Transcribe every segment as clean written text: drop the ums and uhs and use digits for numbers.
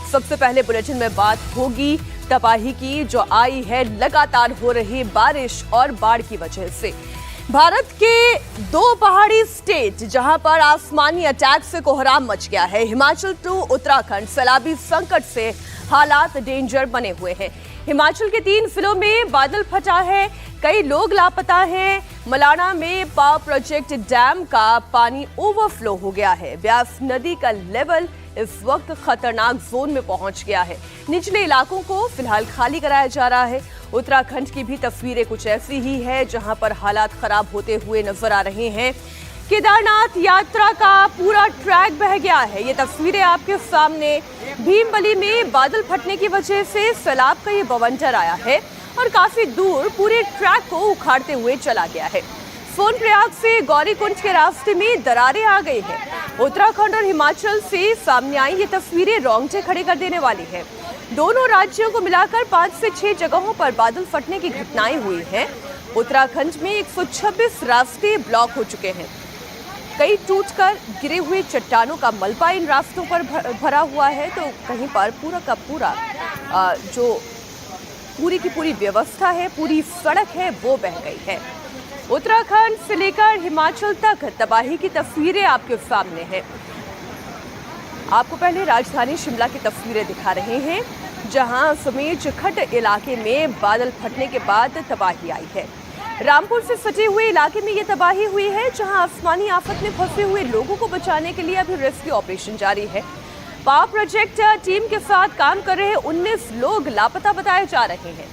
सबसे पहले बुलेटिन में बात होगी तबाही की जो आई है लगातार हो रही बारिश और बाढ़ की वजह से। भारत के दो पहाड़ी स्टेट जहां पर आसमानी अटैक से कोहराम मच गया है। हिमाचल टू उत्तराखंड सैलाबी संकट से हालात डेंजर बने हुए हैं। हिमाचल के 3 जिलों में बादल फटा है, कई लोग लापता हैं। मलाना में पावर प्रोजेक्ट डैम का पानी ओवरफ्लो हो गया है। ब्यास नदी का लेवल इस वक्त खतरनाक जोन में पहुंच गया है। निचले इलाकों को फिलहाल खाली कराया जा रहा है। उत्तराखंड की भी तस्वीरें कुछ ऐसी ही है जहां पर हालात खराब होते हुए नजर आ रहे हैं। केदारनाथ यात्रा का पूरा ट्रैक बह गया है। ये तस्वीरें आपके सामने। भीमबली में बादल फटने की वजह से सैलाब का ये बवंडर आया है और काफी दूर पूरे ट्रैक को उखाड़ते हुए चला गया है। सोनप्रयाग से गौरीकुंड के रास्ते में दरारें आ गई हैं। उत्तराखंड और हिमाचल से सामने आई ये तस्वीरें रोंगटे खड़े कर देने वाली है। दोनों राज्यों को मिलाकर 5 से 6 जगहों पर बादल फटने की घटनाएं हुई हैं। उत्तराखंड में 126 रास्ते ब्लॉक हो चुके हैं। कई टूटकर गिरे हुए चट्टानों का मलबा इन रास्तों पर भरा हुआ है, तो कहीं पर पूरा का पूरा जो पूरी की पूरी व्यवस्था है, पूरी सड़क है, वो बह गई है। उत्तराखंड से लेकर हिमाचल तक तबाही की तस्वीरें आपके सामने हैं। आपको पहले राजधानी शिमला की तस्वीरें दिखा रहे हैं, जहां समेज खट इलाके में बादल फटने के बाद तबाही आई है। रामपुर से सटे हुए इलाके में ये तबाही हुई है, जहां आसमानी आफत में फंसे हुए लोगों को बचाने के लिए अभी रेस्क्यू ऑपरेशन जारी है। पावर प्रोजेक्ट टीम के साथ काम कर रहे 19 लोग लापता बताए जा रहे हैं।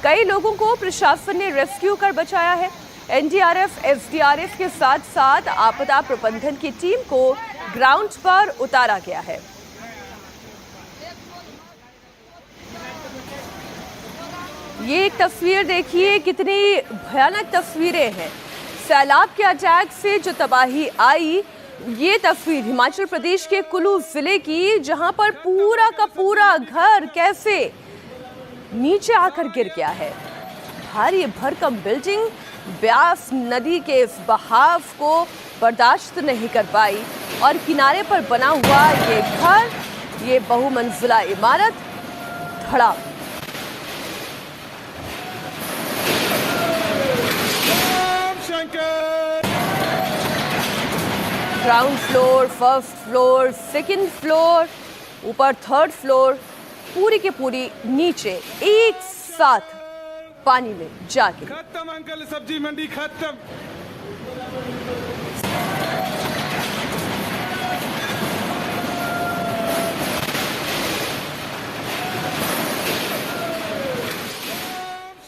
कई लोगों को प्रशासन ने रेस्क्यू कर बचाया है। एनडीआरएफ, एसडीआरएफ के साथ साथ आपदा प्रबंधन की टीम को ग्राउंड पर उतारा गया है। ये एक तस्वीर देखिए, कितनी भयानक तस्वीरें हैं। सैलाब के अटैक से जो तबाही आई, ये तस्वीर हिमाचल प्रदेश के कुल्लू जिले की, जहां पर पूरा का पूरा घर कैसे नीचे आकर गिर गया है। भारी भरकम बिल्डिंग ब्यास नदी के इस बहाव को बर्दाश्त नहीं कर पाई और किनारे पर बना हुआ ये घर, ये बहुमंजिला इमारत धड़ा। Ground floor, first floor, second floor, ऊपर 3rd फ्लोर, पूरी के पूरी नीचे एक साथ पानी में जाके खत्म। अंकल सब्जी मंडी खत्म।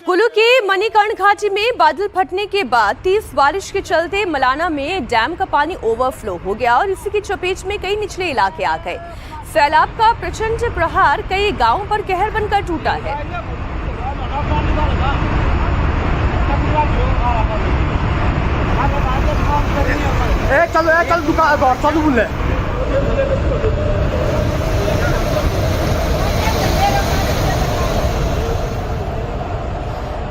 कुल्लू के मणिकर्ण घाटी में बादल फटने के बाद 30 बारिश के चलते मलाना में डैम का पानी ओवरफ्लो हो गया और इसी की चपेट में कई निचले इलाके आ गए। सैलाब का प्रचंड प्रहार कई गांवों पर कहर बनकर टूटा है। चल दुकान चालू बोले।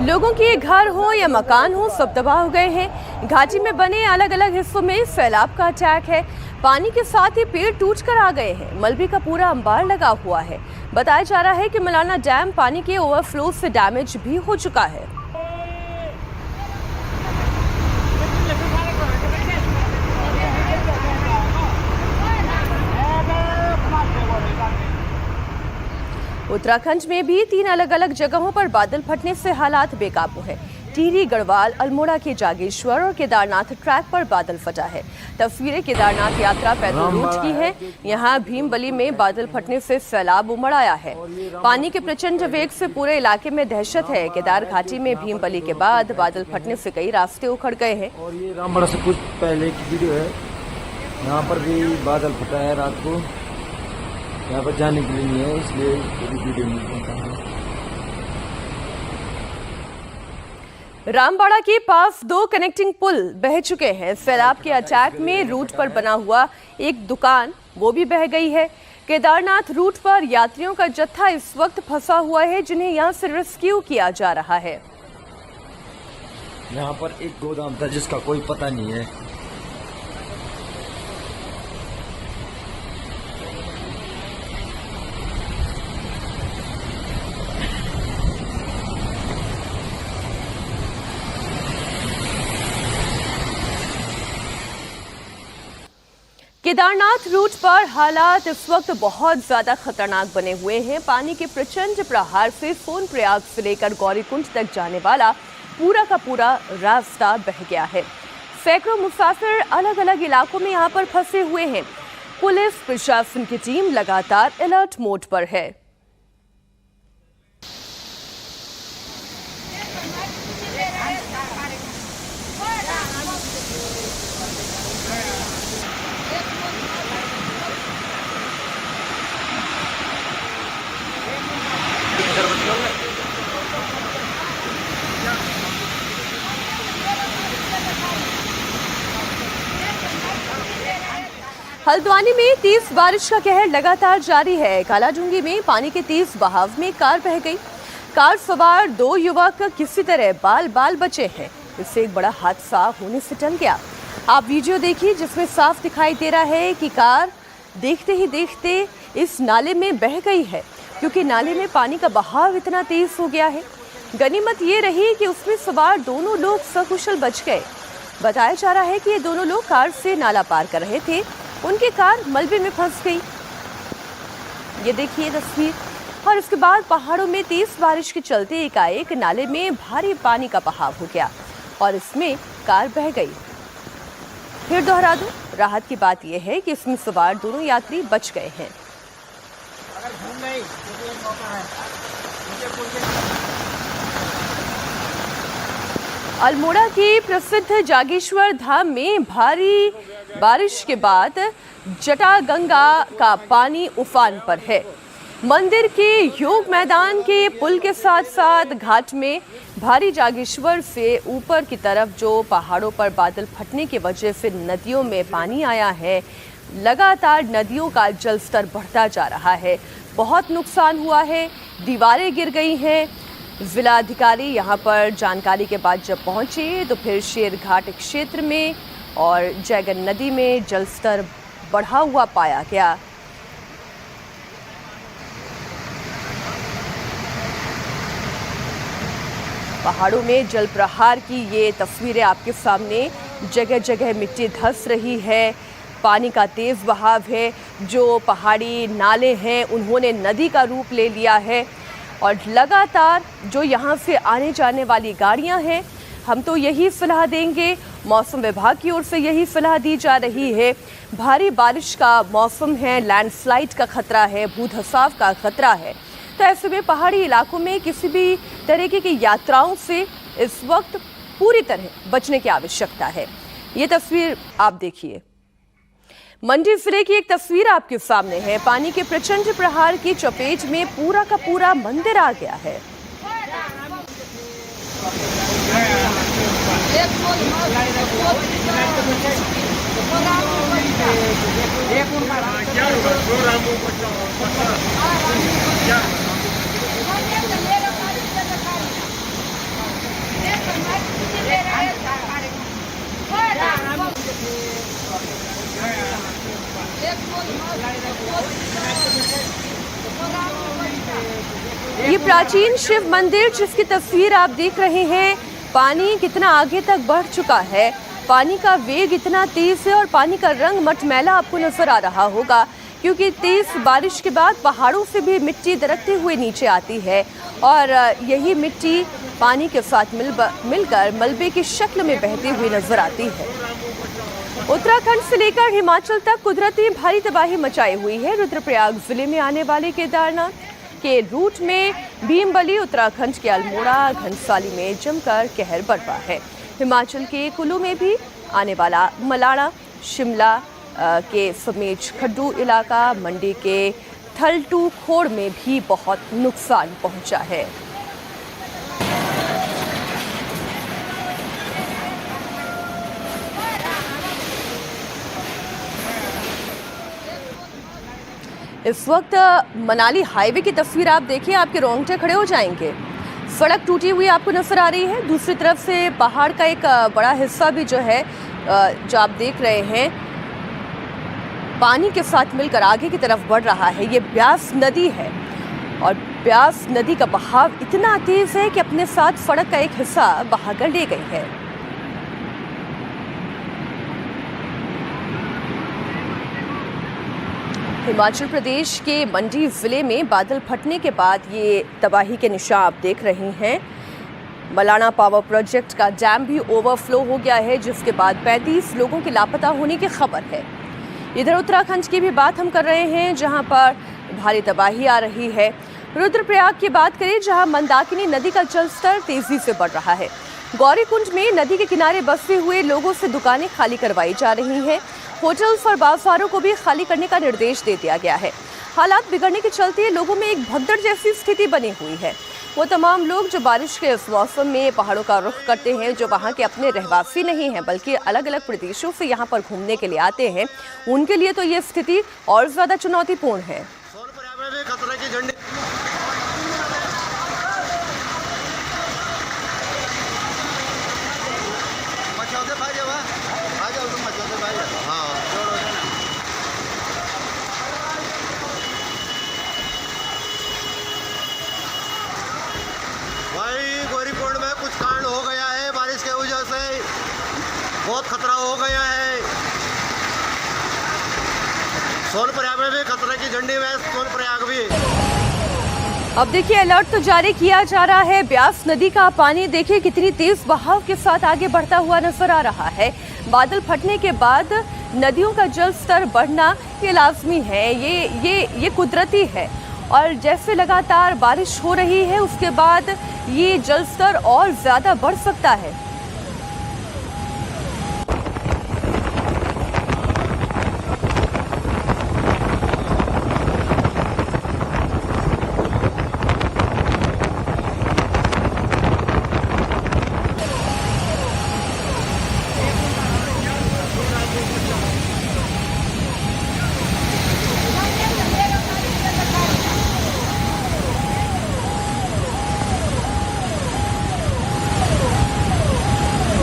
लोगों के घर हो या मकान हो, सब तबाह हो गए हैं। घाटी में बने अलग अलग हिस्सों में सैलाब का अटैक है। पानी के साथ ही पेड़ टूटकर आ गए हैं। मलबे का पूरा अंबार लगा हुआ है। बताया जा रहा है कि मलाना डैम पानी के ओवरफ्लो से डैमेज भी हो चुका है। उत्तराखंड में भी 3 अलग अलग जगहों पर बादल फटने से हालात बेकाबू हैं। टिहरी, गढ़वाल, अल्मोड़ा के जागेश्वर और केदारनाथ ट्रैक पर बादल फटा है। तस्वीरें केदारनाथ यात्रा पैदल रूट की हैं। यहाँ भीमबली में बादल फटने से सैलाब उमड़ आया है। पानी के प्रचंड वेग से पूरे इलाके में दहशत है। केदार घाटी में भीमबली के बाद बादल फटने से कई रास्ते उखड़ गए हैं। और ये रामबड़ा से कुछ पहले की वीडियो है। यहाँ पर भी बादल फटा है रात को। यहाँ पर जाने के लिए नहीं है, इसलिए वीडियो नहीं बनता है। रामबाड़ा के पास 2 कनेक्टिंग पुल बह चुके हैं। सैलाब के अटैक में रूट पर बना हुआ एक दुकान वो भी बह गई है। केदारनाथ रूट पर यात्रियों का जत्था इस वक्त फंसा हुआ है, जिन्हें यहां से रेस्क्यू किया जा रहा है। यहाँ पर एक गोदाम था जिसका कोई पता नहीं है। केदारनाथ रूट पर हालात इस वक्त बहुत ज्यादा खतरनाक बने हुए हैं। पानी के प्रचंड प्रहार से सोनप्रयाग से लेकर गौरीकुंड तक जाने वाला पूरा का पूरा रास्ता बह गया है। सैकड़ों मुसाफिर अलग अलग इलाकों में यहां पर फंसे हुए हैं। पुलिस प्रशासन की टीम लगातार अलर्ट मोड पर है। हल्द्वानी में तेज बारिश का कहर लगातार जारी है। कालाजुंगी में पानी के तेज बहाव में कार बह गई। कार सवार 2 युवक किसी तरह बाल बाल बचे हैं। इससे एक बड़ा हादसा होने से टल गया। आप वीडियो देखिए जिसमें साफ दिखाई दे रहा है कि कार देखते ही देखते इस नाले में बह गई है, क्योंकि नाले में पानी का बहाव इतना तेज हो गया है। गनीमत ये रही कि उसमें सवार दोनों लोग सकुशल बच गए। बताया जा रहा है कि ये दोनों लोग कार से नाला पार कर रहे थे। उनकी कार मलबे में फंस गई। ये देखिए तस्वीर। और उसके बाद पहाड़ों में तेज बारिश के चलते एकाएक नाले में भारी पानी का बहाव हो गया और इसमें कार बह गई। फिर दोहरा दूं, राहत की बात यह है कि इसमें सवार दोनों यात्री बच गए हैं। अल्मोड़ा के प्रसिद्ध जागेश्वर धाम में भारी बारिश के बाद जटागंगा का पानी उफान पर है। मंदिर के योग मैदान के पुल के साथ साथ घाट में भारी जागेश्वर से ऊपर की तरफ जो पहाड़ों पर बादल फटने की वजह से नदियों में पानी आया है, लगातार नदियों का जलस्तर बढ़ता जा रहा है। बहुत नुकसान हुआ है, दीवारें गिर गई हैं। जिलाधिकारी यहां पर जानकारी के बाद जब पहुंचे तो फिर शेरघाट क्षेत्र में और जयगन नदी में जलस्तर बढ़ा हुआ पाया गया। पहाड़ों में जल प्रहार की ये तस्वीरें आपके सामने। जगह जगह मिट्टी धंस रही है, पानी का तेज बहाव है। जो पहाड़ी नाले हैं उन्होंने नदी का रूप ले लिया है और लगातार जो यहाँ से आने जाने वाली गाड़ियाँ हैं, हम तो यही सलाह देंगे, मौसम विभाग की ओर से यही सलाह दी जा रही है। भारी बारिश का मौसम है, लैंडस्लाइड का खतरा है, भूधसाव का खतरा है। तो ऐसे में पहाड़ी इलाकों में किसी भी तरीके की यात्राओं से इस वक्त पूरी तरह बचने की आवश्यकता है। ये तस्वीर आप देखिए। मंडी जिले की एक तस्वीर आपके सामने है। पानी के प्रचंड प्रहार की चपेट में पूरा का पूरा मंदिर आ गया है। ये प्राचीन शिव मंदिर जिसकी तस्वीर आप देख रहे हैं, पानी कितना आगे तक बढ़ चुका है। पानी का वेग इतना तेज है और पानी का रंग मटमैला आपको नजर आ रहा होगा, क्योंकि तेज बारिश के बाद पहाड़ों से भी मिट्टी दरकते हुए नीचे आती है और यही मिट्टी पानी के साथ मिलकर मलबे की शक्ल में बहती हुई नजर आती है। उत्तराखंड से लेकर हिमाचल तक कुदरती भारी तबाही मचाई हुई है। रुद्रप्रयाग जिले में आने वाले केदारनाथ के रूट में भीमबली, उत्तराखंड के अल्मोड़ा, घनसाली में जमकर कहर बरपा है। हिमाचल के कुल्लू में भी आने वाला मलाड़ा, शिमला के समेत खड्डू इलाका, मंडी के थलटू खोड़ में भी बहुत नुकसान पहुंचा है। इस वक्त मनाली हाईवे की तस्वीर आप देखिए, आपके रोंगटे खड़े हो जाएंगे। सड़क टूटी हुई आपको नजर आ रही है। दूसरी तरफ से पहाड़ का एक बड़ा हिस्सा भी जो है, जो आप देख रहे हैं, पानी के साथ मिलकर आगे की तरफ बढ़ रहा है। ये ब्यास नदी है और ब्यास नदी का बहाव इतना तेज है कि अपने साथ सड़क का एक हिस्सा बहाकर ले गई है। हिमाचल प्रदेश के मंडी जिले में बादल फटने के बाद ये तबाही के निशान आप देख रहे हैं। मलाना पावर प्रोजेक्ट का डैम भी ओवरफ्लो हो गया है, जिसके बाद 35 लोगों के लापता होने की खबर है। इधर उत्तराखंड की भी बात हम कर रहे हैं, जहां पर भारी तबाही आ रही है। रुद्रप्रयाग की बात करें, जहां मंदाकिनी नदी का जलस्तर तेजी से बढ़ रहा है। गौरीकुंड में नदी के किनारे बसे हुए लोगों से दुकानें खाली करवाई जा रही हैं। होटल्स और बाजारों को भी खाली करने का निर्देश दे दिया गया है। हालात बिगड़ने के चलते लोगों में एक भगदड़ जैसी स्थिति बनी हुई है। वो तमाम लोग जो बारिश के इस मौसम में पहाड़ों का रुख करते हैं, जो वहाँ के अपने रहवासी नहीं हैं बल्कि अलग अलग प्रदेशों से यहाँ पर घूमने के लिए आते हैं, उनके लिए तो ये स्थिति और ज़्यादा चुनौतीपूर्ण है। भाई गौरीकुंड में कुछ कांड हो गया है, बारिश के वजह से बहुत खतरा हो गया है। सोनप्रयाग में भी खतरे की झंडी में, सोनप्रयाग भी। अब देखिए, अलर्ट तो जारी किया जा रहा है। ब्यास नदी का पानी देखिए कितनी तेज बहाव के साथ आगे बढ़ता हुआ नजर आ रहा है। बादल फटने के बाद नदियों का जल स्तर बढ़ना ये लाजमी है, ये कुदरती है। और जैसे लगातार बारिश हो रही है, उसके बाद ये जल स्तर और ज्यादा बढ़ सकता है।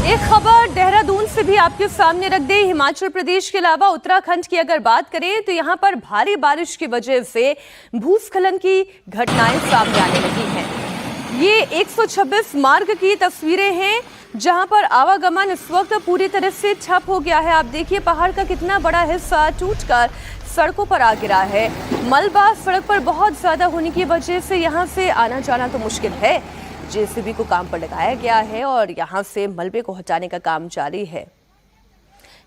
एक खबर देहरादून से भी आपके सामने रख दे। हिमाचल प्रदेश के अलावा उत्तराखंड की अगर बात करें तो यहाँ पर भारी बारिश की वजह से भूस्खलन की घटनाएं सामने आने लगी हैं। ये 126 मार्ग की तस्वीरें हैं, जहां पर आवागमन इस वक्त पूरी तरह से ठप हो गया है। आप देखिए, पहाड़ का कितना बड़ा हिस्सा टूटकर सड़कों पर आ गिरा है। मलबा सड़क पर बहुत ज्यादा होने की वजह से यहाँ से आना जाना तो मुश्किल है। जेसीबी को काम पर लगाया गया है और यहां से मलबे को हटाने का काम जारी है।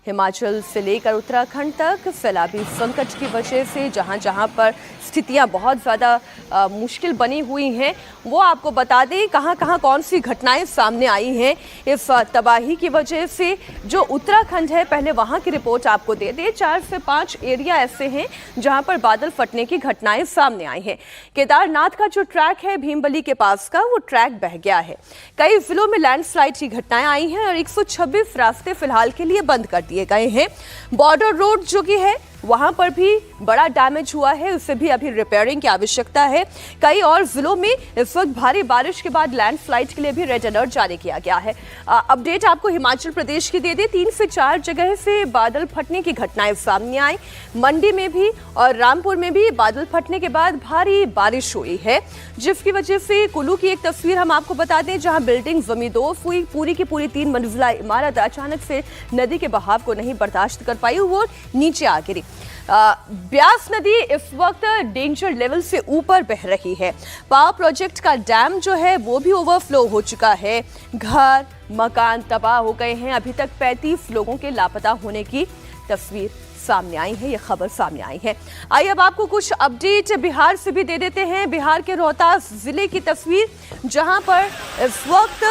हिमाचल से लेकर उत्तराखंड तक सैलाबी संकट की वजह से जहां जहां पर स्थितियां बहुत ज़्यादा मुश्किल बनी हुई हैं, वो आपको बता दें कहां कहां कौन सी घटनाएं सामने आई हैं इस तबाही की वजह से। जो उत्तराखंड है, पहले वहां की रिपोर्ट आपको दे दें। 4 से 5 एरिया ऐसे हैं जहां पर बादल फटने की घटनाएं सामने आई हैं। केदारनाथ का जो ट्रैक है भीमबली के पास का, वो ट्रैक बह गया है। कई जिलों में लैंडस्लाइड की घटनाएं आई हैं और 126 रास्ते फिलहाल के लिए बंद कर दिए गए हैं। बॉर्डर रोड जो कि है, वहां पर भी बड़ा डैमेज हुआ है, उससे भी अभी रिपेयरिंग की आवश्यकता है। कई और जिलों में इस वक्त भारी बारिश के बाद लैंडस्लाइड के लिए भी रेड अलर्ट जारी किया गया है। अपडेट आपको हिमाचल प्रदेश की दे दें। 3 से 4 जगह से बादल फटने की घटनाएं सामने आई। मंडी में भी और रामपुर में भी बादल फटने के बाद भारी बारिश हुई है, जिसकी वजह से कुल्लू की एक तस्वीर हम आपको बता दें, जहां बिल्डिंग जमींदोज हुई। पूरी की पूरी 3 मंजिला इमारत अचानक से नदी के बहाव को नहीं बर्दाश्त कर पाई, वो नीचे आ गिरी। ब्यास नदी इस वक्त डेंजर लेवल से ऊपर बह रही है। पावर प्रोजेक्ट का डैम जो है वो भी ओवरफ्लो हो चुका है। घर मकान तबाह हो गए हैं। अभी तक 35 लोगों के लापता होने की तस्वीर सामने आई है, ये खबर सामने आई है। आइए अब आपको कुछ अपडेट बिहार से भी दे देते हैं। बिहार के रोहतास जिले की तस्वीर, जहां पर इस वक्त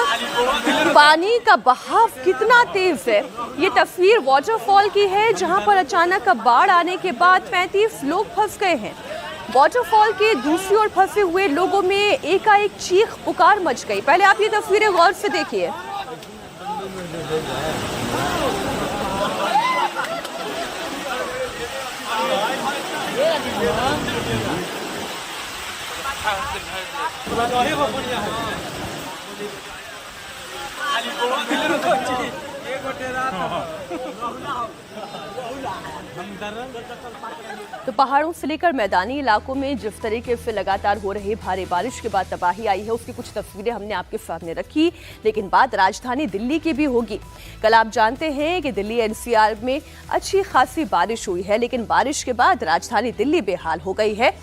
पानी का बहाव कितना तेज है। ये तस्वीर वाटरफॉल की है, जहां पर अचानक बाढ़ आने के बाद 35 लोग फंस गए हैं। वाटरफॉल के दूसरी ओर फंसे हुए लोगों में एकाएक चीख पुकार मच गई। पहले आप ये तस्वीरें गौर से देखिए। तो पहाड़ों से लेकर मैदानी इलाकों में जिस तरीके से लगातार हो रही भारी बारिश के बाद तबाही आई है, उसकी कुछ तस्वीरें हमने आपके सामने रखी। लेकिन बात राजधानी दिल्ली की भी होगी। कल आप जानते हैं कि दिल्ली एनसीआर में अच्छी खासी बारिश हुई है, लेकिन बारिश के बाद राजधानी दिल्ली बेहाल हो गई है।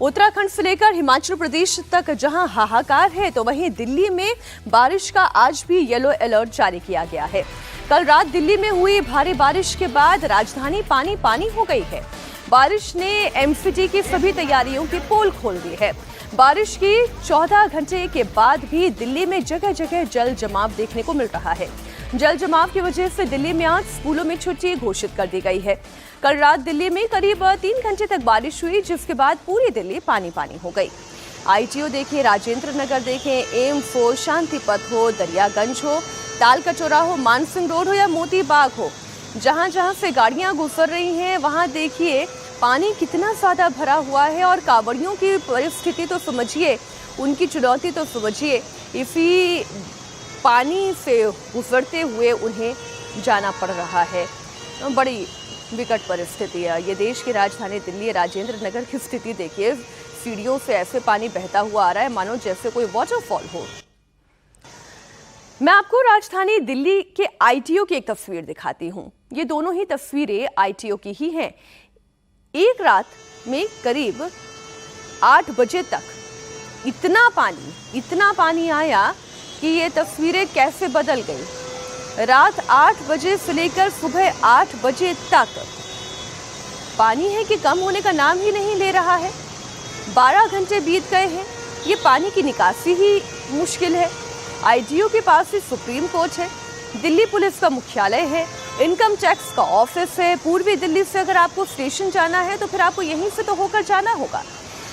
उत्तराखंड से लेकर हिमाचल प्रदेश तक जहां हाहाकार है, तो वहीं दिल्ली में बारिश का आज भी येलो अलर्ट जारी किया गया है। कल रात दिल्ली में हुई भारी बारिश के बाद राजधानी पानी पानी हो गई है। बारिश ने एमसीडी की सभी तैयारियों की पोल खोल दी है। बारिश की 14 घंटे के बाद भी दिल्ली में जगह जगह जल जमाव देखने को मिल रहा है। जल जमाव की वजह से दिल्ली में आज स्कूलों में छुट्टी घोषित कर दी गई है। कल रात दिल्ली में करीब 3 घंटे तक बारिश हुई, जिसके बाद पूरी दिल्ली पानी पानी हो गई। आईटीओ देखें, राजेंद्र नगर देखें, एम्स हो, शांति पथ हो, दरियागंज हो, ताल कचौरा हो, मानसिंह रोड हो या मोती बाग हो, जहां जहां से गाड़ियां गुजर रही हैं, वहां देखिए पानी कितना ज्यादा भरा हुआ है। और कांवड़ियों की परिस्थिति तो समझिए, उनकी चुनौती तो समझिए। इसी पानी से गुजरते हुए उन्हें जाना पड़ रहा है। बड़ी विकट परिस्थिति है। ये देश की राजधानी दिल्ली राजेंद्र नगर की स्थिति देखिए, सीढ़ियों से ऐसे पानी बहता हुआ आ रहा है मानो जैसे कोई वाटरफॉल हो। मैं आपको राजधानी दिल्ली के आईटीओ की एक तस्वीर दिखाती हूं। ये दोनों ही तस्वीरें आईटीओ की ही हैं। एक रात में करीब 8 बजे तक इतना पानी आया कि ये तस्वीरें कैसे बदल गई। रात 8 बजे से लेकर सुबह 8 बजे तक पानी है कि कम होने का नाम ही नहीं ले रहा है। 12 घंटे बीत गए हैं, ये पानी की निकासी ही मुश्किल है। आईटीओ के पास ही सुप्रीम कोर्ट है, दिल्ली पुलिस का मुख्यालय है, इनकम टैक्स का ऑफिस है। पूर्वी दिल्ली से अगर आपको स्टेशन जाना है तो फिर आपको यहीं से तो होकर जाना होगा।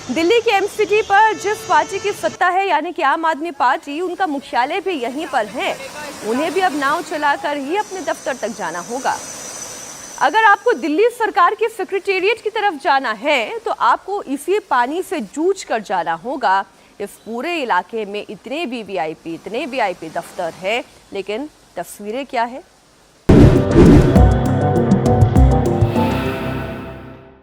दिल्ली के एमसीडी पर जिस पार्टी की सत्ता है, यानी कि आम आदमी पार्टी, उनका मुख्यालय भी यहीं पर है। उन्हें भी अब नाव चलाकर ही अपने दफ्तर तक जाना होगा। अगर आपको दिल्ली सरकार की सेक्रेटेरिएट की तरफ जाना है तो आपको इसी पानी से जूझ कर जाना होगा। इस पूरे इलाके में इतने वीवीआईपी दफ्तर है, लेकिन तस्वीरें क्या है।